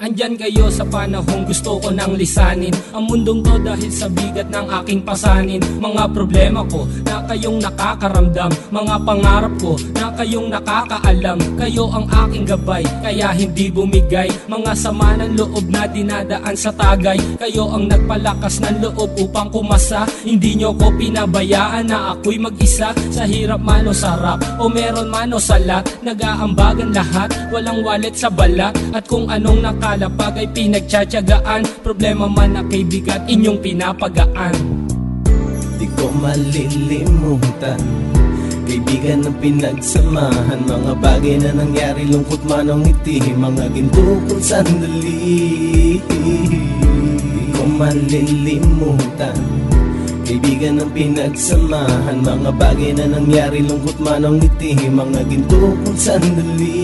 Andyan kayo sa panahong gusto ko nang lisanin ang mundong to dahil sa bigat ng aking pasanin. Mga problema ko na kayong nakakaramdam, mga pangarap ko na kayong nakakaalam. Kayo ang aking gabay, kaya hindi bumigay. Mga sama ng loob na dinadaan sa tagay, kayo ang nagpalakas ng loob upang kumasa. Hindi nyo ko pinabayaan na ako'y mag-isa. Sa hirap man o sarap, o meron man o salat, nag-aambagan lahat, walang wallet sa balat. At kung anong nakalapag ay pinagtsatsagaan, problema man na kay bigat inyong pinapagaan. Di ko malilimutan, kaibigan ng pinagsamahan, mga bagay na nangyari, lungkot man o ngiti, mga ginto kong sandali. Di ko malilimutan, kaibigan ng pinagsamahan, mga bagay na nangyari, lungkot man o ngiti, mga ginto kong sandali.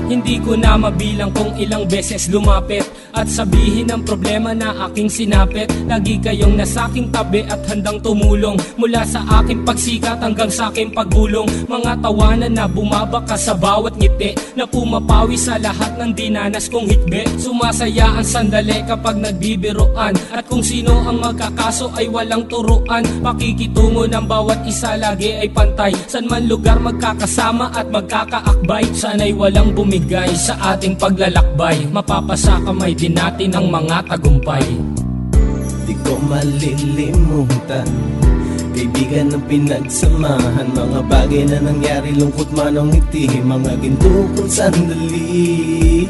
Hindi ko na mabilang kung ilang beses lumapit at sabihin ang problema na aking sinapit. Lagi kayong nasa aking tabi at handang tumulong, mula sa aking pagsikat hanggang sa aking paggulong. Mga tawanan na bumabaka sa bawat ngiti, na pumapawi sa lahat ng dinanas kong hitbe. Sumasaya ang sandali kapag nagbibiroan, at kung sino ang magkakaso ay walang turuan. Pakikitungo ng bawat isa lagi ay pantay, san man lugar magkakasama at magkakaakbay. Sana'y walang bumigay sa ating paglalakbay, mapapasa kamay din natin ang mga tagumpay. Di ko malilimutan, kaibigan ng pinagsamahan, mga bagay na nangyari, lungkot man o ngiti, mga ginto kong sandali.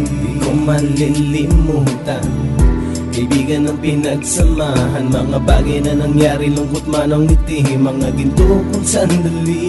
Di ko malilimutan, kaibigan ng pinagsamahan, mga bagay na nangyari, lungkot man o ngiti, mga ginto kong sandali.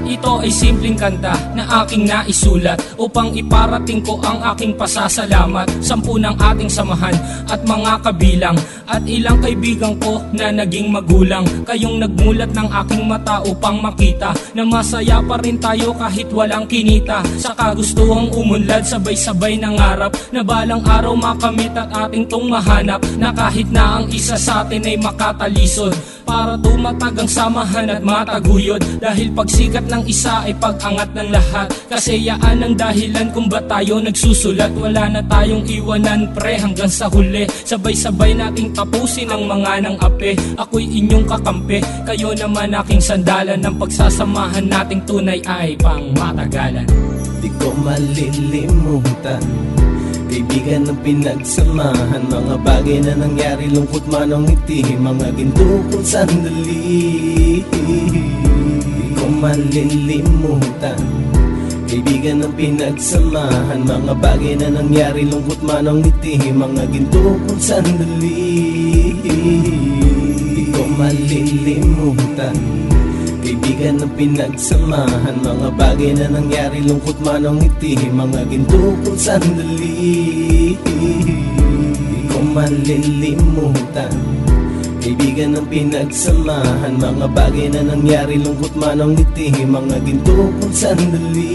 Ito ay simpleng kanta na aking naisulat upang iparating ko ang aking pasasalamat. 10 ng ating samahan at mga kabilang, at ilang kaibigan ko na naging magulang. Kayong nagmulat ng aking mata upang makita na masaya pa rin tayo kahit walang kinita. Sa kagustuhang umunlad, sabay-sabay nangarap na balang araw makamit at ating tong mahanap, na kahit na ang isa sa atin ay makatalisod, para tumatag ang samahan at mataguyod. Dahil pagsikat ng isa ay pag-angat ng lahat, kasi yaan ang dahilan kung ba't tayo nagsusulat. Wala na tayong iwanan pre hanggang sa huli, sabay-sabay nating tapusin ang mga nang ape. Ako'y inyong kakampi, kayo naman aking sandalan, ng pagsasamahan nating tunay ay pang matagalan. Di ko malilimutan, kaibigan ng pinagsamahan, mga bagay na nangyari, lungkot man o ngiti, mga ginto kong sandali. Di ko malilimutan, kaibigan ng pinagsamahan, mga bagay na nangyari, lungkot man o ngiti, mga ginto kong sandali. Di ko malilimutan, kaibigan ng pinagsamahan, mga bagay na nangyari, lungkot man o ngiti, mga ginto kong sandali. Di ko malilimutan, kaibigan ng pinagsamahan, mga bagay na nangyari, lungkot man o ngiti, mga ginto kong sandali.